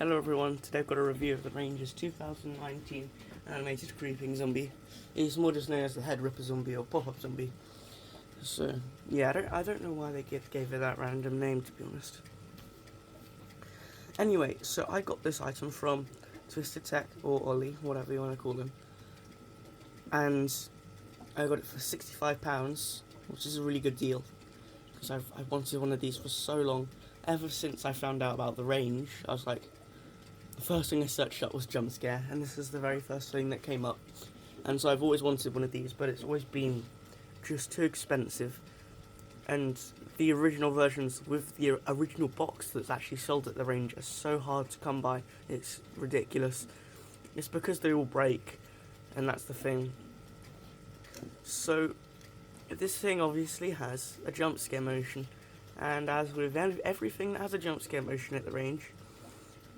Hello everyone, today I've got a review of the Rangers 2019 animated creeping zombie. He's more just known as the Head Ripper zombie or Pop-Up zombie. So, yeah, I don't know why they gave it that random name, to be honest. Anyway, so I got this item from Twisted Tech or Ollie, whatever you want to call him. And I got it for £65, which is a really good deal. Because I wanted one of these for so long. Ever since I found out about the range, I was like, the first thing I searched up was jump scare, and this is the very first thing that came up. And so I've always wanted one of these, but it's always been just too expensive. And the original versions with the original box that's actually sold at the range are so hard to come by. It's ridiculous. It's because they all break, and that's the thing. So this thing obviously has a jump scare motion, and as with everything that has a jump scare motion at the range,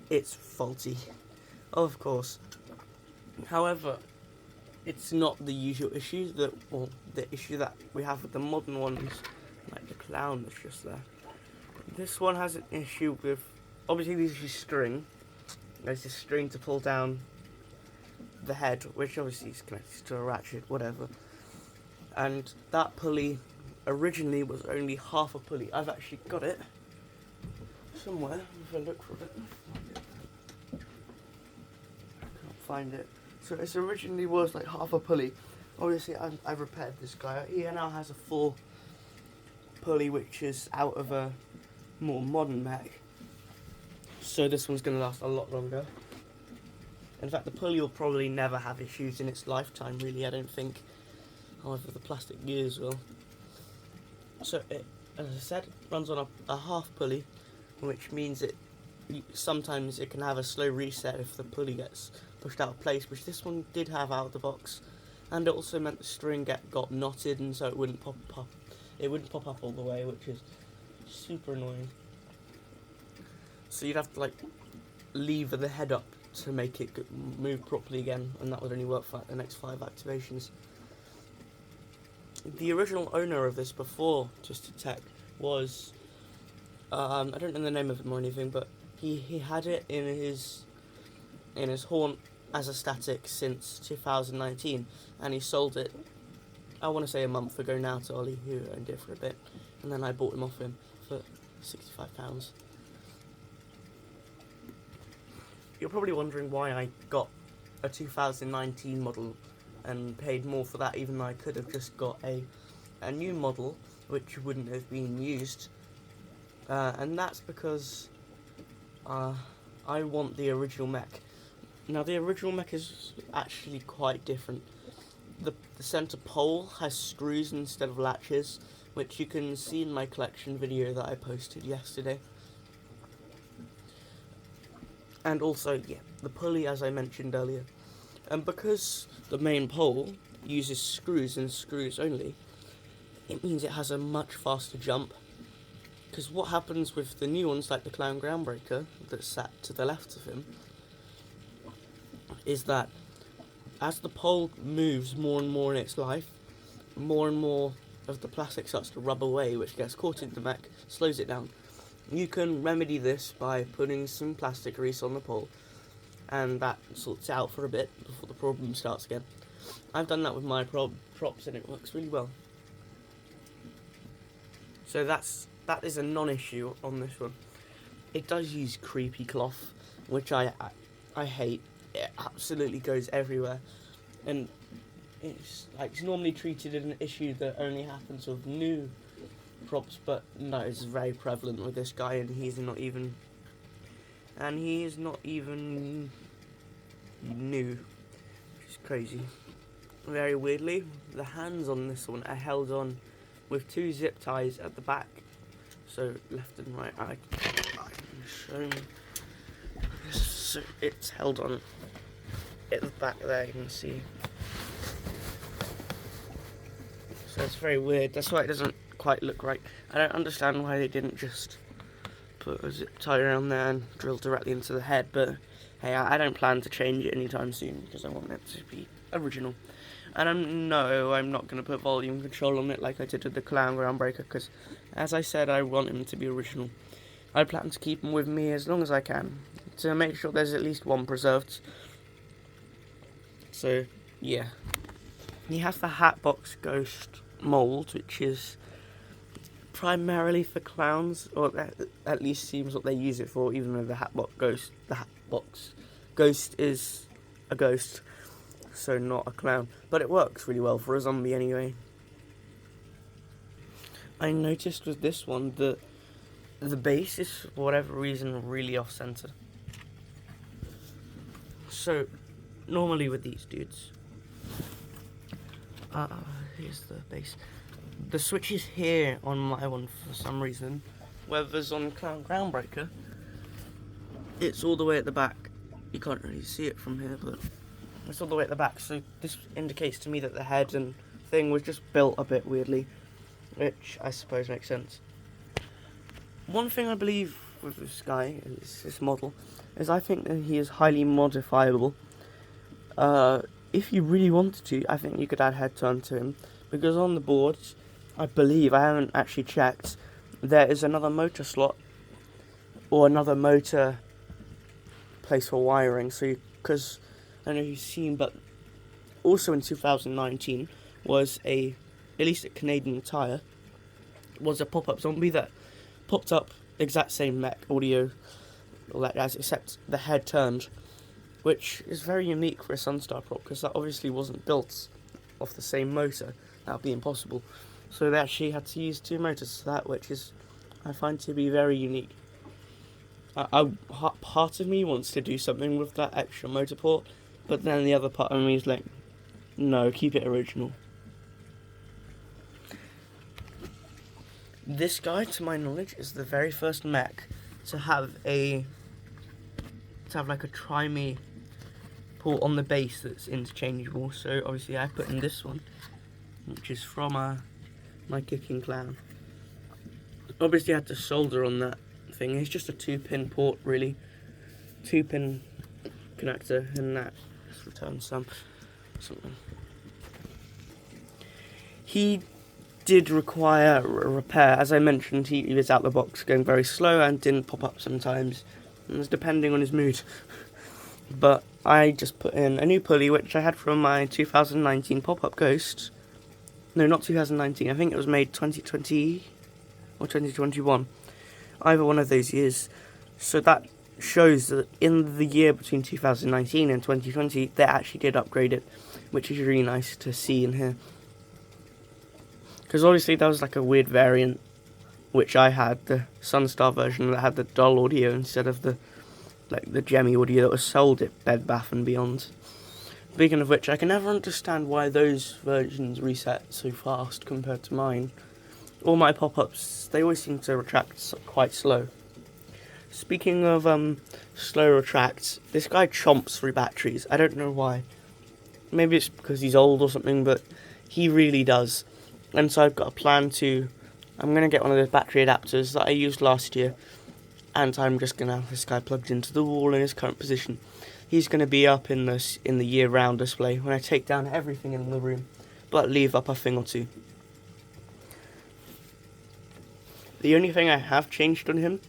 it's faulty, of course. However, it's not the usual issue the issue that we have with the modern ones, like the clown that's just there. This one has an issue with, obviously these are string. There's this string to pull down the head, which obviously is connected to a ratchet, whatever. And that pulley originally was only half a pulley. I've actually got it somewhere, if I look for it. I can't find it. So it originally was like half a pulley. Obviously I've repaired this guy. He now has a full pulley, which is out of a more modern mech. So this one's going to last a lot longer. In fact, the pulley will probably never have issues in its lifetime, really, I don't think. However, the plastic gears will. So it, as I said, runs on a half pulley, which means sometimes it can have a slow reset if the pulley gets pushed out of place, which this one did have out of the box. And it also meant the string got knotted, and so it wouldn't pop up. It wouldn't pop up all the way, which is super annoying. So you'd have to like lever the head up to make it move properly again, and that would only work for like, the next 5 activations. The original owner of this before Twisted Tech was, I don't know the name of him or anything, but he had it in his haunt as a static since 2019, and he sold it, I want to say a month ago now, to Ollie, who owned it for a bit, and then I bought him off him for £65. You're probably wondering why I got a 2019 model and paid more for that, even though I could have just got a new model which wouldn't have been used, and that's because I want the original mech. Now the original mech is actually quite different. The center pole has screws instead of latches, which you can see in my collection video that I posted yesterday. And also, yeah, the pulley, as I mentioned earlier. And because the main pole uses screws and screws only, it means it has a much faster jump. Because what happens with the new ones, like the Clown Groundbreaker, that's sat to the left of him, is that as the pole moves more and more in its life, more and more of the plastic starts to rub away, which gets caught in the mech, slows it down. You can remedy this by putting some plastic grease on the pole, and that sorts out for a bit before the problem starts again. I've done that with my props, and it works really well. So that is a non-issue on this one. It does use creepy cloth, which I hate. It absolutely goes everywhere, and it's normally treated as an issue that only happens with new props, but no, it's very prevalent with this guy, and he's not even new, which is crazy. Very weirdly, the hands on this one are held on with 2 zip ties at the back, so left and right. I can show you. So it's held on at the back there, you can see. So it's very weird. That's why it doesn't quite look right. I don't understand why they didn't just put a zip tie around there and drill directly into the head, but hey, I don't plan to change it anytime soon because I want it to be original. And I'm not going to put volume control on it like I did with the Clown Groundbreaker, because as I said, I want him to be original. I plan to keep him with me as long as I can, to make sure there's at least one preserved. So, yeah. He has the Hatbox Ghost mould, which is primarily for clowns, or that at least seems what they use it for, even though the Hatbox Ghost is a ghost, so not a clown. But it works really well for a zombie anyway. I noticed with this one that the base is, for whatever reason, really off-center. So, normally with these dudes, here's the base. The switch is here on my one for some reason, whereas on Clown Groundbreaker, it's all the way at the back. You can't really see it from here, but it's all the way at the back, so this indicates to me that the head and thing was just built a bit weirdly, which I suppose makes sense. One thing I believe with this guy, this model, is I think that he is highly modifiable. If you really wanted to, I think you could add head turn to him, because on the boards, I believe, I haven't actually checked, there is another motor slot, or another motor place for wiring, so because, I don't know if you've seen, but also in 2019, was at least at Canadian Tire, was a pop-up zombie that popped up, exact same mech, audio, all that jazz, except the head turned, which is very unique for a Sunstar prop, because that obviously wasn't built off the same motor. That would be impossible. So they actually had to use two motors for that, which is, I find to be very unique. Part of me wants to do something with that extra motor port, but then the other part of me is like, no, keep it original. This guy, to my knowledge, is the very first mech to have like a Tri-Me port on the base that's interchangeable. So obviously I put in this one, which is from my Kicking Clown. Obviously I had to solder on that thing. It's just a 2-pin port, really. 2-pin connector, and that just returns something. He did require a repair. As I mentioned, he was out the box going very slow and didn't pop up sometimes. It was depending on his mood. But I just put in a new pulley, which I had from my 2019 Pop-Up Ghost. No, not 2019. I think it was made 2020 or 2021. Either one of those years. So that shows that in the year between 2019 and 2020, they actually did upgrade it, which is really nice to see and hear. Because obviously that was like a weird variant, which I had, the Sunstar version that had the dull audio instead of the gemmy audio that was sold at Bed Bath & Beyond. Speaking of which, I can never understand why those versions reset so fast compared to mine. All my pop-ups, they always seem to retract quite slow. Speaking of slow retracts, this guy chomps through batteries. I don't know why. Maybe it's because he's old or something, but he really does. And so I've got a plan I'm going to get one of those battery adapters that I used last year, and I'm just going to have this guy plugged into the wall in his current position. He's going to be up in the year-round display when I take down everything in the room, but leave up a thing or two. The only thing I have changed on him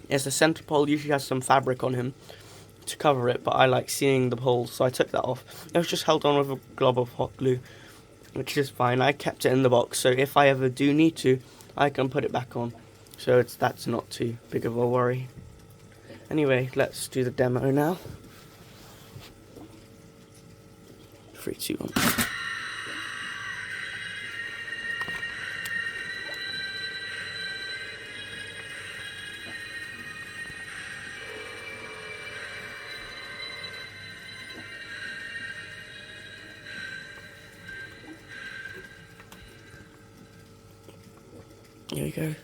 is the centre pole usually has some fabric on him to cover it, but I like seeing the poles, so I took that off. It was just held on with a glob of hot glue, which is fine. I kept it in the box, so if I ever do need to, I can put it back on. So that's not too big of a worry. Anyway, let's do the demo now. 3, 2, 1. Here we go.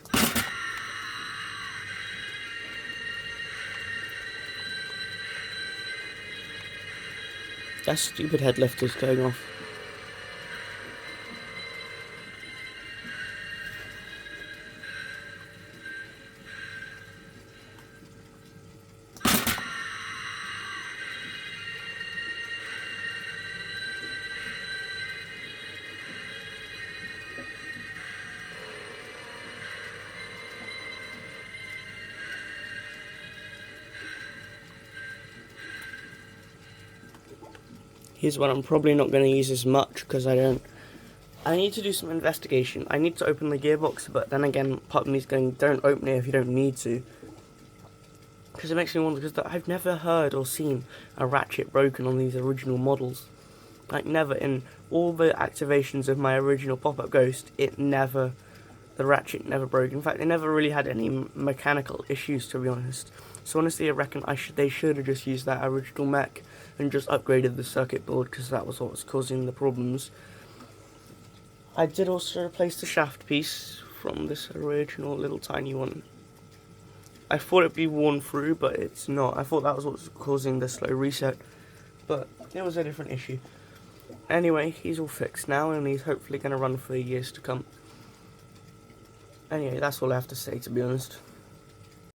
That stupid head lifter's going off. Here's one I'm probably not going to use as much because I need to do some investigation. I need to open the gearbox, but then again, part of me is going, don't open it if you don't need to. Because it makes me wonder, because I've never heard or seen a ratchet broken on these original models. Like, never. In all the activations of my original Pop-Up Ghost, the ratchet never broke. In fact, they never really had any mechanical issues, to be honest. So honestly, I reckon they should have just used that original mech and just upgraded the circuit board, because that was what was causing the problems. I did also replace the shaft piece from this original little tiny one. I thought it'd be worn through, but it's not. I thought that was what was causing the slow reset, but it was a different issue. Anyway, he's all fixed now, and he's hopefully going to run for years to come. Anyway, that's all I have to say, to be honest.